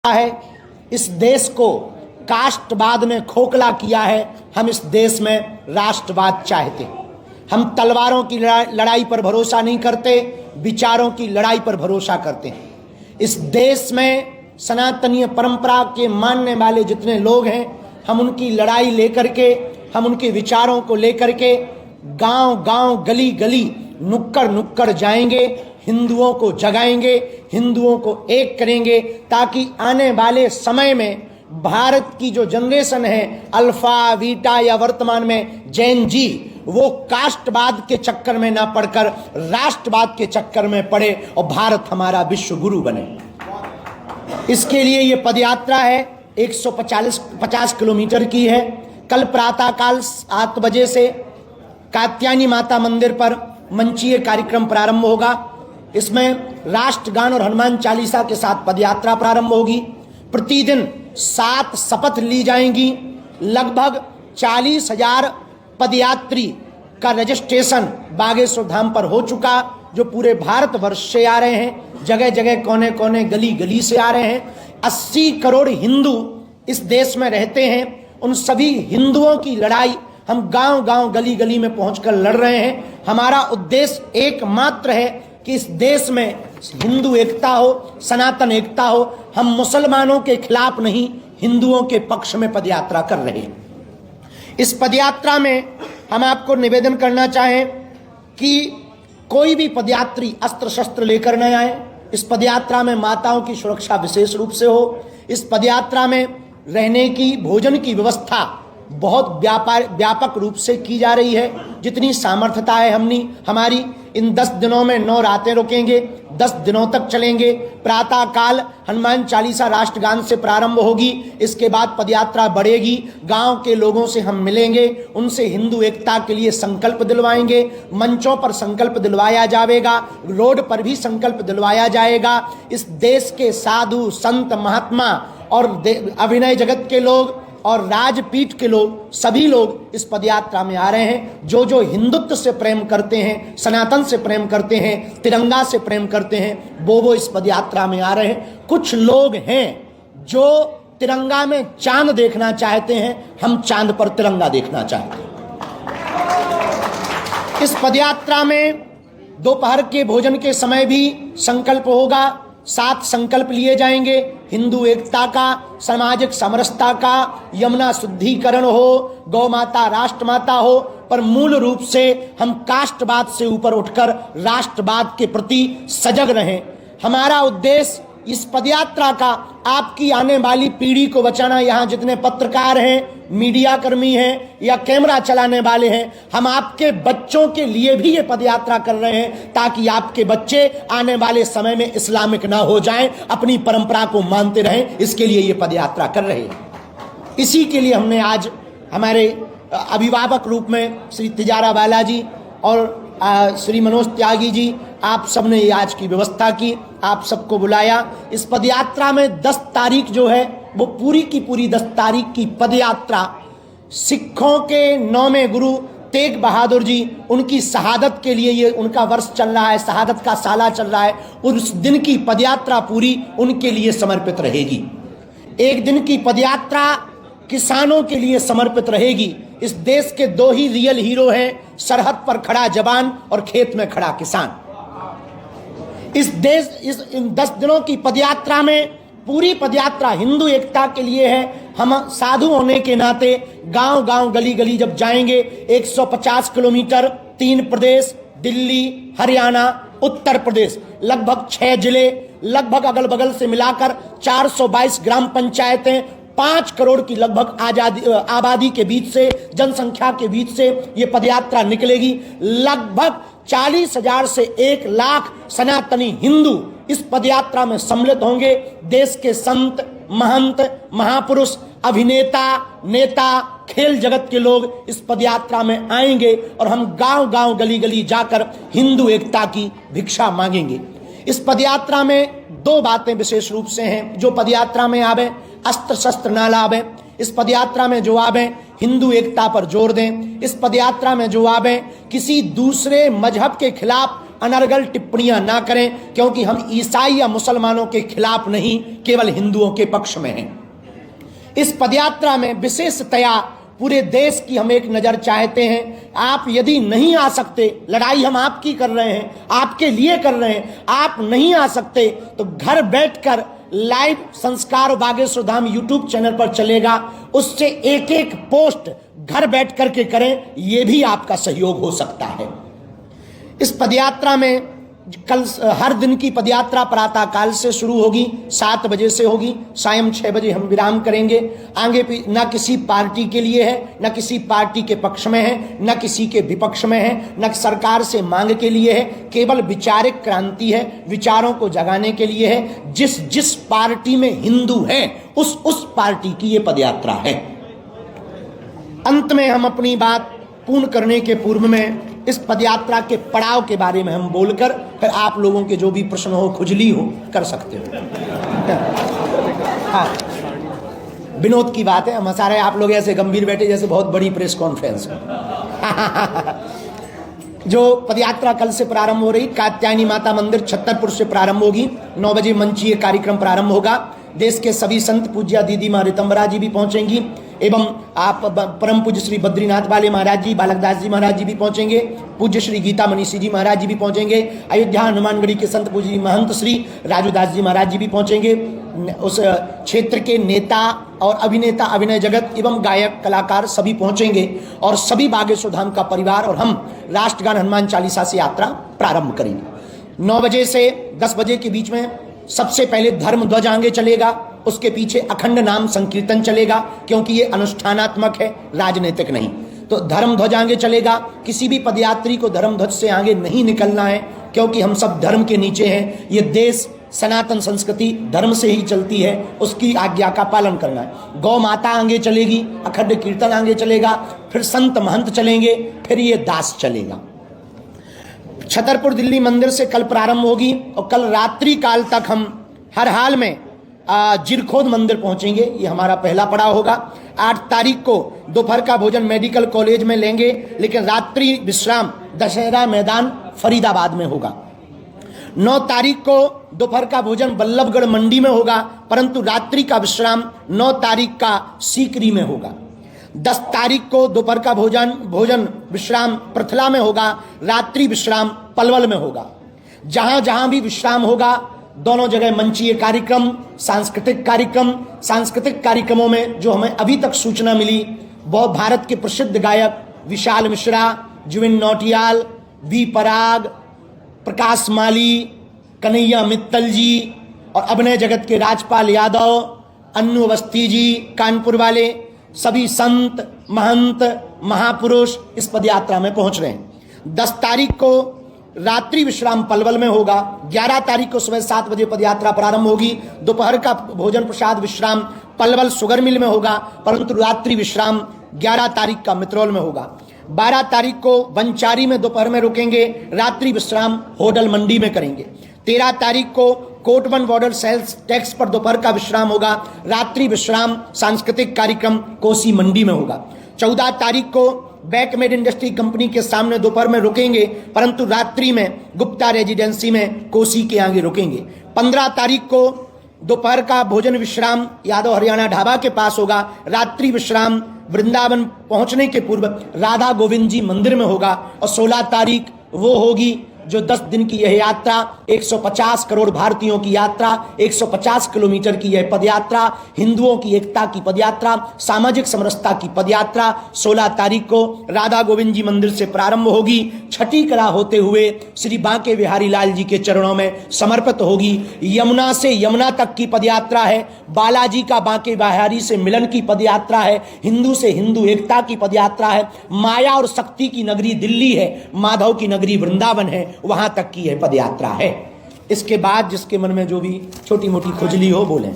है, इस देश को कास्टवाद ने खोखला किया है। हम इस देश में राष्ट्रवाद चाहते हैं। हम तलवारों की लड़ाई पर भरोसा नहीं करते, विचारों की लड़ाई पर भरोसा करते हैं। इस देश में सनातनीय परंपरा के मानने वाले जितने लोग हैं, हम उनकी लड़ाई लेकर के, हम उनके विचारों को लेकर के गांव गांव, गली गली, नुक्कड़ नुक्कड़ जाएंगे, हिंदुओं को जगाएंगे, हिंदुओं को एक करेंगे, ताकि आने वाले समय में भारत की जो जनरेशन है, अल्फा बीटा या वर्तमान में जैन जी, वो कास्टवाद के चक्कर में ना पड़कर राष्ट्रवाद के चक्कर में पड़े और भारत हमारा विश्व गुरु बने। इसके लिए ये पदयात्रा है, 150 किलोमीटर की है। कल प्रातःकाल 7 बजे से कात्यायनी माता मंदिर पर मंचीय कार्यक्रम प्रारंभ होगा। इसमें राष्ट्रगान और हनुमान चालीसा के साथ पदयात्रा प्रारंभ होगी। प्रतिदिन 7 शपथ ली जाएंगी। लगभग 40,000 पदयात्री का रजिस्ट्रेशन बागेश्वर धाम पर हो चुका, जो पूरे भारत वर्ष से आ रहे हैं, जगह जगह, कोने कोने, गली गली से आ रहे हैं। 80 करोड़ हिंदू इस देश में रहते हैं। उन सभी हिंदुओं की लड़ाई हम गांव गांव, गली गली में पहुंचकर लड़ रहे हैं। हमारा उद्देश्य एकमात्र है कि इस देश में हिंदू एकता हो, सनातन एकता हो। हम मुसलमानों के खिलाफ नहीं, हिंदुओं के पक्ष में पदयात्रा कर रहे हैं। इस पदयात्रा में हम आपको निवेदन करना चाहें कि कोई भी पदयात्री अस्त्र शस्त्र लेकर न आए। इस पदयात्रा में माताओं की सुरक्षा विशेष रूप से हो। इस पदयात्रा में रहने की, भोजन की व्यवस्था बहुत व्यापक रूप से की जा रही है। जितनी सामर्थ्यता है हमारी, इन 10 दिनों में 9 रातें रुकेंगे, 10 दिनों तक चलेंगे। प्रातः काल हनुमान चालीसा राष्ट्रगान से प्रारंभ होगी। इसके बाद पदयात्रा बढ़ेगी। गांव के लोगों से हम मिलेंगे, उनसे हिंदू एकता के लिए संकल्प दिलवाएंगे। मंचों पर संकल्प दिलवाया जाएगा, रोड पर भी संकल्प दिलवाया जाएगा। इस देश के साधु संत महात्मा और अभिनय जगत के लोग और राजपीठ के लोग, सभी लोग इस पदयात्रा में आ रहे हैं। जो जो हिंदुत्व से प्रेम करते हैं, सनातन से प्रेम करते हैं, तिरंगा से प्रेम करते हैं, वो इस पदयात्रा में आ रहे हैं। कुछ लोग हैं जो तिरंगा में चांद देखना चाहते हैं, हम चांद पर तिरंगा देखना चाहते हैं। इस पदयात्रा में दोपहर के भोजन के समय भी संकल्प होगा। 7 संकल्प लिए जाएंगे। हिंदू एकता का, सामाजिक समरसता का, यमुना शुद्धिकरण हो, गौ माता राष्ट्र माता हो, पर मूल रूप से हम कास्टवाद से ऊपर उठकर राष्ट्रवाद के प्रति सजग रहें। हमारा उद्देश्य इस पदयात्रा का आपकी आने वाली पीढ़ी को बचाना। यहाँ जितने पत्रकार हैं, मीडिया कर्मी हैं या कैमरा चलाने वाले हैं, हम आपके बच्चों के लिए भी ये पदयात्रा कर रहे हैं, ताकि आपके बच्चे आने वाले समय में इस्लामिक ना हो जाएं, अपनी परंपरा को मानते रहें। इसके लिए ये पदयात्रा कर रहे हैं। इसी के लिए हमने आज हमारे अभिभावक रूप में श्री तिजारा बाला जी और श्री मनोज त्यागी जी, आप सबने ये आज की व्यवस्था की, आप सबको बुलाया। इस पदयात्रा में 10 तारीख जो है, वो पूरी की पूरी 10 तारीख की पदयात्रा सिखों के 9वें गुरु तेग बहादुर जी, उनकी शहादत के लिए ये उनका वर्ष चल रहा है, शहादत का साला चल रहा है। उस दिन की पदयात्रा पूरी उनके लिए समर्पित रहेगी। एक दिन की पदयात्रा किसानों के लिए समर्पित रहेगी। इस देश के 2 ही रियल हीरो हैं, सरहद पर खड़ा जवान और खेत में खड़ा किसान। इन 10 दिनों की पदयात्रा में पूरी पदयात्रा हिंदू एकता के लिए है। हम साधु होने के नाते गांव गांव, गली गली जब जाएंगे, 150 किलोमीटर, 3 प्रदेश, दिल्ली, हरियाणा, उत्तर प्रदेश, लगभग 6 जिले, लगभग अगल बगल से मिलाकर 422 ग्राम पंचायतें, 5 करोड़ की लगभग आबादी के बीच से, जनसंख्या के बीच से ये पदयात्रा निकलेगी। लगभग 40,000 से 1 लाख सनातनी हिंदू इस पदयात्रा में सम्मिलित होंगे। देश के संत, महंत, महापुरुष, अभिनेता, नेता, खेल जगत के लोग इस पदयात्रा में आएंगे और हम गांव गांव, गली गली जाकर हिंदू एकता की भिक्षा मांगेंगे। इस पदयात्रा में 2 बातें विशेष रूप से हैं। जो पदयात्रा में आवे, अस्त्र शस्त्र ना लावे। इस पदयात्रा में जो आवे, हिंदू एकता पर जोर दें। इस पदयात्रा में जो आवे किसी दूसरे मजहब के खिलाफ अनर्गल टिप्पणियां ना करें, क्योंकि हम ईसाई या मुसलमानों के खिलाफ नहीं, केवल हिंदुओं के पक्ष में हैं। इस पदयात्रा में विशेषतया पूरे देश की हम एक नजर चाहते हैं। आप यदि नहीं आ सकते, लड़ाई हम आपकी कर रहे हैं, आपके लिए कर रहे हैं, आप नहीं आ सकते तो घर बैठकर लाइव संस्कार बागेश्वर धाम यूट्यूब चैनल पर चलेगा, उससे एक एक पोस्ट घर बैठ करके करें, यह भी आपका सहयोग हो सकता है। इस पदयात्रा में कल हर दिन की पदयात्रा प्रातः काल से शुरू होगी, 7 बजे से होगी, सायं 6 बजे हम विराम करेंगे। आगे न किसी पार्टी के लिए है, न किसी पार्टी के पक्ष में है, न किसी के विपक्ष में है, न सरकार से मांग के लिए है, केवल विचारिक क्रांति है, विचारों को जगाने के लिए है। जिस जिस पार्टी में हिंदू है उस पार्टी की ये पदयात्रा है। अंत में हम अपनी बात पूर्ण करने के पूर्व में इस पदयात्रा के पड़ाव के बारे में हम बोलकर फिर आप लोगों के जो भी प्रश्न हो, खुजली हो, कर सकते हो। हाँ, विनोद की बात है, हम सारे आप लोग ऐसे गंभीर बैठे जैसे बहुत बड़ी प्रेस कॉन्फ्रेंस हो। जो पदयात्रा कल से प्रारंभ हो रही, कात्यायनी माता मंदिर छतरपुर से प्रारंभ होगी। 9 बजे मंचीय कार्यक्रम प्रारंभ होगा। देश के सभी संत पूज्या दीदी माँ ऋतंबरा जी भी पहुंचेंगी एवं आप परम पूज्य श्री बद्रीनाथ वाले महाराज जी, बालकदास जी महाराज जी भी पहुंचेंगे। पूज्य श्री गीता मनीषी जी महाराज जी भी पहुंचेंगे। अयोध्या हनुमानगढ़ी के संत पूज्य महंत श्री राजूदास जी महाराज जी भी पहुंचेंगे। उस क्षेत्र के नेता और अभिनेता, अभिनय जगत एवं गायक कलाकार सभी पहुंचेंगे और सभी बागेश्वर धाम का परिवार और हम राष्ट्रगान हनुमान चालीसा से यात्रा प्रारंभ करेंगे। 9 बजे से 10 बजे के बीच में सबसे पहले धर्म ध्वज आगे चलेगा, उसके पीछे अखंड नाम संकीर्तन चलेगा, क्योंकि ये अनुष्ठानात्मक है, राजनीतिक नहीं। तो धर्म ध्वज आगे चलेगा। किसी भी पदयात्री को धर्म ध्वज से आगे नहीं निकलना है, क्योंकि हम सब धर्म के नीचे हैं। ये देश सनातन संस्कृति धर्म से ही चलती है, उसकी आज्ञा का पालन करना है। गौ माता आगे चलेगी, अखंड कीर्तन आगे चलेगा, फिर संत महंत चलेंगे, फिर ये दास चलेगा। छतरपुर दिल्ली मंदिर से कल प्रारंभ होगी और कल रात्रि काल तक हम हर हाल में जिरखोद मंदिर पहुंचेंगे। ये हमारा पहला पड़ाव होगा। 8 तारीख को दोपहर का भोजन मेडिकल कॉलेज में लेंगे, लेकिन रात्रि विश्राम दशहरा मैदान फरीदाबाद में होगा। 9 तारीख को दोपहर का भोजन बल्लभगढ़ मंडी में होगा, परंतु रात्रि का विश्राम 9 तारीख का सीकरी में होगा। 10 तारीख को दोपहर का भोजन विश्राम प्रथला में होगा, रात्रि विश्राम पलवल में होगा। जहां जहां भी विश्राम होगा, दोनों जगह मंचीय कार्यक्रम, सांस्कृतिक कार्यक्रमों में जो हमें अभी तक सूचना मिली, बहुत भारत के प्रसिद्ध गायक विशाल मिश्रा, जुबिन नौटियाल, बी पराग, प्रकाश माली, कन्हैया मित्तल जी और अभिनय जगत के राजपाल यादव, अन्नू अवस्थी जी कानपुर वाले, सभी संत महंत महापुरुष इस पदयात्रा में पहुंच रहे हैं। 10 तारीख को रात्रि विश्राम पलवल में होगा। 11 तारीख को सुबह 7 बजे पदयात्रा प्रारंभ होगी। दोपहर का भोजन प्रसाद विश्राम पलवल शुगर मिल में होगा, परंतु रात्रि विश्राम 11 तारीख का मित्रोल में होगा। 12 तारीख को बंचारी में दोपहर में रुकेंगे, रात्रि विश्राम होडल मंडी में करेंगे। 13 तारीख को कोटवन बॉर्डर सेल्स टैक्स पर दोपहर का विश्राम होगा, रात्रि विश्राम सांस्कृतिक कार्यक्रम कोसी मंडी में होगा। 14 तारीख को बैक मेड इंडस्ट्री कंपनी के सामने दोपहर में रुकेंगे, परंतु रात्रि में गुप्ता रेजिडेंसी में कोसी के आगे रुकेंगे। 15 तारीख को दोपहर का भोजन विश्राम यादव हरियाणा ढाबा के पास होगा, रात्रि विश्राम वृंदावन पहुंचने के पूर्व राधा गोविंद जी मंदिर में होगा। और 16 तारीख वो होगी जो 10 दिन की यह यात्रा, 150 करोड़ भारतीयों की यात्रा, 150 किलोमीटर की यह पदयात्रा, हिंदुओं की एकता की पदयात्रा, सामाजिक समरसता की पदयात्रा 16 तारीख को राधा गोविंद जी मंदिर से प्रारंभ होगी, छठी कला होते हुए श्री बांके बिहारी लाल जी के चरणों में समर्पित होगी। यमुना से यमुना तक की पदयात्रा है, बालाजी का बांके बिहारी से मिलन की पदयात्रा है, हिंदू से हिंदू एकता की पदयात्रा है, माया और शक्ति की नगरी दिल्ली है, माधव की नगरी वृंदावन है, वहां तक की यह पदयात्रा है। इसके बाद जिसके मन में जो भी छोटी मोटी खुजली हो बोलें।